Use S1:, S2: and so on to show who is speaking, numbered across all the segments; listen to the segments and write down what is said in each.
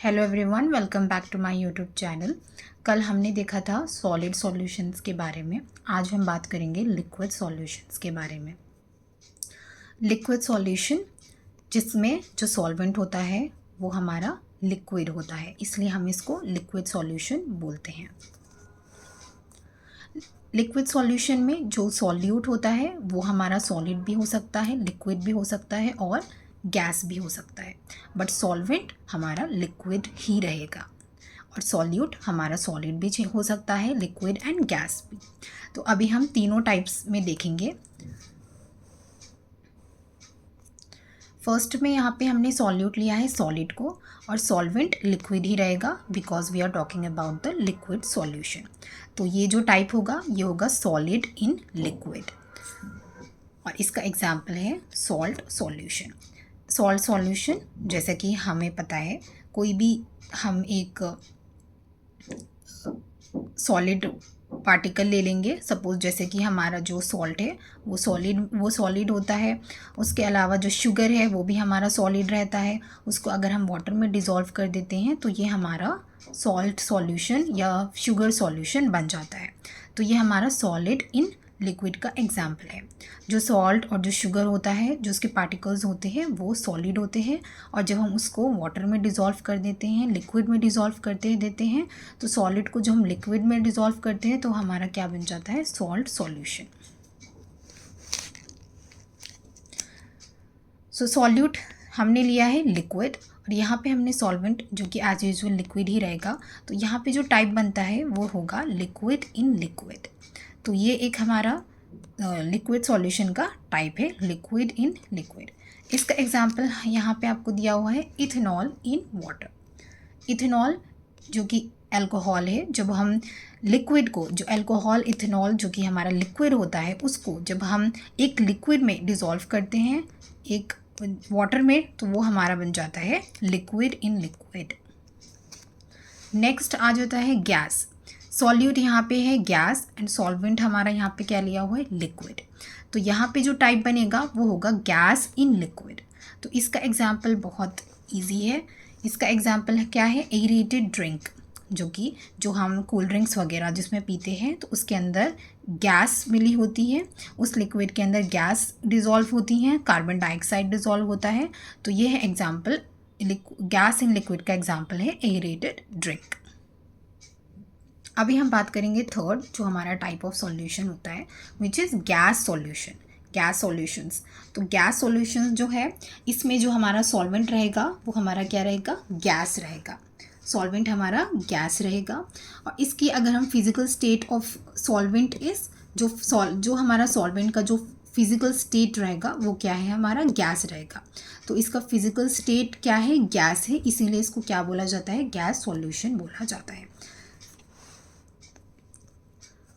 S1: Hello everyone, welcome back to my YouTube channel. कल हमने देखा था सॉलिड सॉल्यूशंस के बारे में। आज हम बात करेंगे लिक्विड सॉल्यूशंस के बारे में। लिक्विड सॉल्यूशन जिसमें जो सॉल्वेंट होता है वो हमारा लिक्विड होता है, इसलिए हम इसको लिक्विड सॉल्यूशन बोलते हैं। लिक्विड सॉल्यूशन में जो सॉल्यूट होता है वो हमारा सॉलिड भी हो सकता है, लिक्विड भी हो सकता है और गैस भी हो सकता है, बट सॉल्वेंट हमारा लिक्विड ही रहेगा और सॉल्यूट हमारा सॉलिड भी हो सकता है, लिक्विड एंड गैस भी। तो अभी हम तीनों टाइप्स में देखेंगे। फर्स्ट में यहाँ पे हमने सॉल्यूट लिया है सॉलिड को, और सॉल्वेंट लिक्विड ही रहेगा because we are talking about the liquid solution. तो ये जो टाइप होगा ये होगा सॉलिड इन लिक्विड, और इसका एग्जाम्पल है सॉल्ट सॉल्यूशन। सॉल्ट सॉल्यूशन जैसा कि हमें पता है, कोई भी हम एक सॉलिड पार्टिकल ले लेंगे, सपोज जैसे कि हमारा जो सॉल्ट है वो सॉलिड होता है। उसके अलावा जो शुगर है वो भी हमारा सॉलिड रहता है। उसको अगर हम वाटर में डिज़ोल्व कर देते हैं तो ये हमारा सॉल्ट सॉल्यूशन या शुगर सॉल्यूशन बन जाता है। तो ये हमारा सॉलिड इन लिक्विड का एग्जाम्पल है। जो सॉल्ट और जो शुगर होता है, जो उसके पार्टिकल्स होते हैं वो सॉलिड होते हैं, और जब हम उसको वाटर में डिज़ोल्व कर देते हैं, लिक्विड में डिज़ोल्व करते देते हैं, तो सॉलिड को जो हम लिक्विड में डिज़ोल्व करते हैं तो हमारा क्या बन जाता है, सॉल्ट सॉल्यूशन। सो सॉल्यूट हमने लिया है लिक्विड, और यहाँ पे हमने सॉल्वेंट जो कि एज यूजुअल लिक्विड ही रहेगा। तो यहाँ पे जो टाइप बनता है वो होगा लिक्विड इन लिक्विड। तो ये एक हमारा लिक्विड सॉल्यूशन का टाइप है, लिक्विड इन लिक्विड। इसका एग्जांपल यहाँ पे आपको दिया हुआ है इथेनॉल इन वाटर। इथेनॉल जो कि अल्कोहल है, जब हम लिक्विड को, जो अल्कोहल इथेनॉल जो कि हमारा लिक्विड होता है, उसको जब हम एक लिक्विड में डिज़ोल्व करते हैं एक वाटर में, तो वो हमारा बन जाता है लिक्विड इन लिक्विड। नेक्स्ट आ जाता है गैस। सॉल्यूट यहाँ पे है गैस, एंड सॉल्वेंट हमारा यहाँ पे क्या लिया हुआ है, लिक्विड। तो यहाँ पे जो टाइप बनेगा वो होगा गैस इन लिक्विड। तो इसका एग्जाम्पल बहुत इजी है। इसका एग्जाम्पल क्या है, एरेटेड ड्रिंक, जो हम कोल्ड ड्रिंक्स वगैरह जिसमें पीते हैं तो उसके अंदर गैस मिली होती है, उस लिक्विड के अंदर गैस डिज़ोल्व होती हैं, कार्बन डाइऑक्साइड डिज़ोल्व होता है। तो ये है एग्जाम्पल, गैस इन लिक्विड का एग्जाम्पल है एरेटेड ड्रिंक। अभी हम बात करेंगे थर्ड जो हमारा टाइप ऑफ सॉल्यूशन होता है, which is gas solution, gas solutions. तो गैस सॉल्यूशंस जो है, इसमें जो हमारा सॉल्वेंट रहेगा वो हमारा क्या रहेगा, गैस रहेगा। सॉल्वेंट हमारा गैस रहेगा, और इसकी अगर हम physical state of solvent is, जो हमारा सॉल्वेंट का जो फिजिकल स्टेट रहेगा वो क्या है, हमारा गैस रहेगा। तो इसका फिजिकल स्टेट क्या है, गैस है, इसीलिए इसको क्या बोला जाता है, गैस सॉल्यूशन बोला जाता है।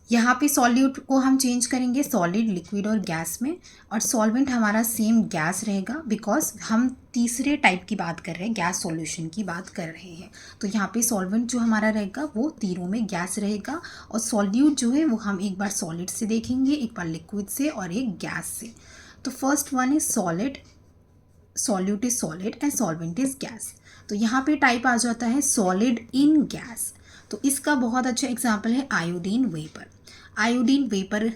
S1: यहाँ पे सॉल्यूट को हम चेंज करेंगे सॉलिड, लिक्विड और गैस में, और सॉल्वेंट हमारा सेम गैस रहेगा बिकॉज हम तीसरे टाइप की बात कर रहे हैं, गैस सॉल्यूशन की बात कर रहे हैं। तो यहाँ पे सॉल्वेंट जो हमारा रहेगा वो तीनों में गैस रहेगा, और सॉल्यूट जो है वो हम एक बार सॉलिड से देखेंगे, एक बार लिक्विड से और एक गैस से। तो first one is solid, solute is solid and solvent is gas. तो यहाँ पे टाइप आ जाता है सॉलिड इन गैस। तो इसका बहुत अच्छा एग्जाम्पल है आयोडीन वेपर। आयोडीन वेपर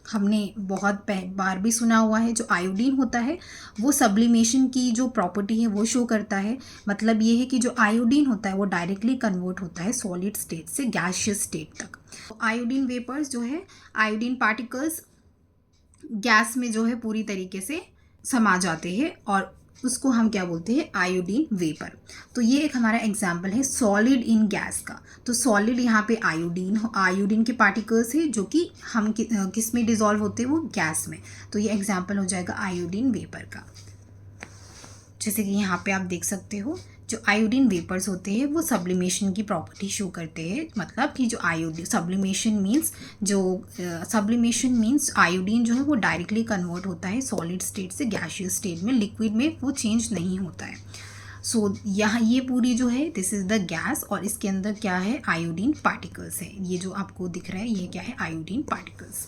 S1: हमने बहुत बार भी सुना हुआ है। जो आयोडीन होता है वो सब्लिमेशन की जो प्रॉपर्टी है वो शो करता है। मतलब ये है कि जो आयोडीन होता है वो डायरेक्टली कन्वर्ट होता है सॉलिड स्टेट से गैसियस स्टेट तक। तो आयोडीन वेपर्स जो है, आयोडीन पार्टिकल्स गैस में जो है पूरी तरीके से समा जाते हैं, और उसको हम क्या बोलते हैं, आयोडीन वेपर। तो ये एक हमारा एग्जाम्पल है सॉलिड इन गैस का। तो सॉलिड यहाँ पे आयोडीन के पार्टिकल्स है जो कि हम किस में डिज़ोल्व होते हैं, वो गैस में। तो ये एग्जाम्पल हो जाएगा आयोडीन वेपर का। जैसे कि यहाँ पे आप देख सकते हो, जो आयोडीन वेपर्स होते हैं वो सब्लिमेशन की प्रॉपर्टी शो करते हैं। मतलब कि जो आयोडीन सब्लिमेशन मीन्स आयोडीन जो है वो डायरेक्टली कन्वर्ट होता है सॉलिड स्टेट से गैसियस स्टेट में, लिक्विड में वो चेंज नहीं होता है। सो यहाँ ये पूरी जो है दिस इज़ द गैस, और इसके अंदर क्या है, आयोडीन पार्टिकल्स है। ये जो आपको दिख रहा है ये क्या है, आयोडीन पार्टिकल्स।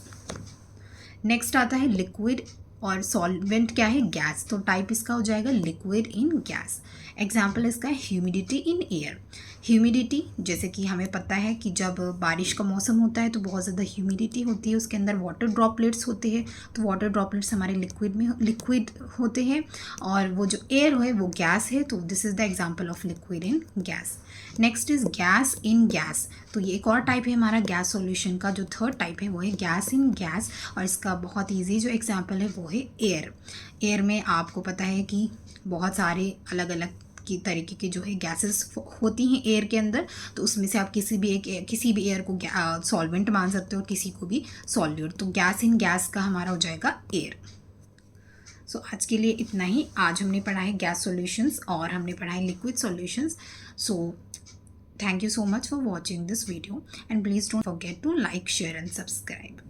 S1: नेक्स्ट आता है लिक्विड और सॉल्वेंट क्या है, गैस, तो टाइप इसका हो जाएगा लिक्विड इन गैस। एग्जाम्पल इसका है ह्यूमिडिटी इन एयर। ह्यूमिडिटी, जैसे कि हमें पता है कि जब बारिश का मौसम होता है तो बहुत ज़्यादा ह्यूमिडिटी होती है, उसके अंदर वाटर ड्रॉपलेट्स होते हैं, तो वाटर ड्रॉपलेट्स हमारे लिक्विड होते हैं, और वो जो एयर है वो गैस है, तो this is the example of liquid in gas. Next is gas in gas. तो ये एक और टाइप है हमारा गैस सॉल्यूशन का, जो थर्ड टाइप है वो है गैस इन गैस, और इसका बहुत ईजी जो एग्जाम्पल है वो है एयर। एयर में आपको पता है कि बहुत सारे अलग अलग की तरीके के जो है गैसेस होती हैं एयर के अंदर, तो उसमें से आप किसी भी एयर को सॉल्वेंट मान सकते हो और किसी को भी सॉल्यूट। तो गैस इन गैस का हमारा हो जाएगा एयर। सो आज के लिए इतना ही। आज हमने पढ़ा है गैस सॉल्यूशंस और हमने पढ़ा है liquid solutions. So thank you so much for watching this video, and please don't forget to like, share and subscribe.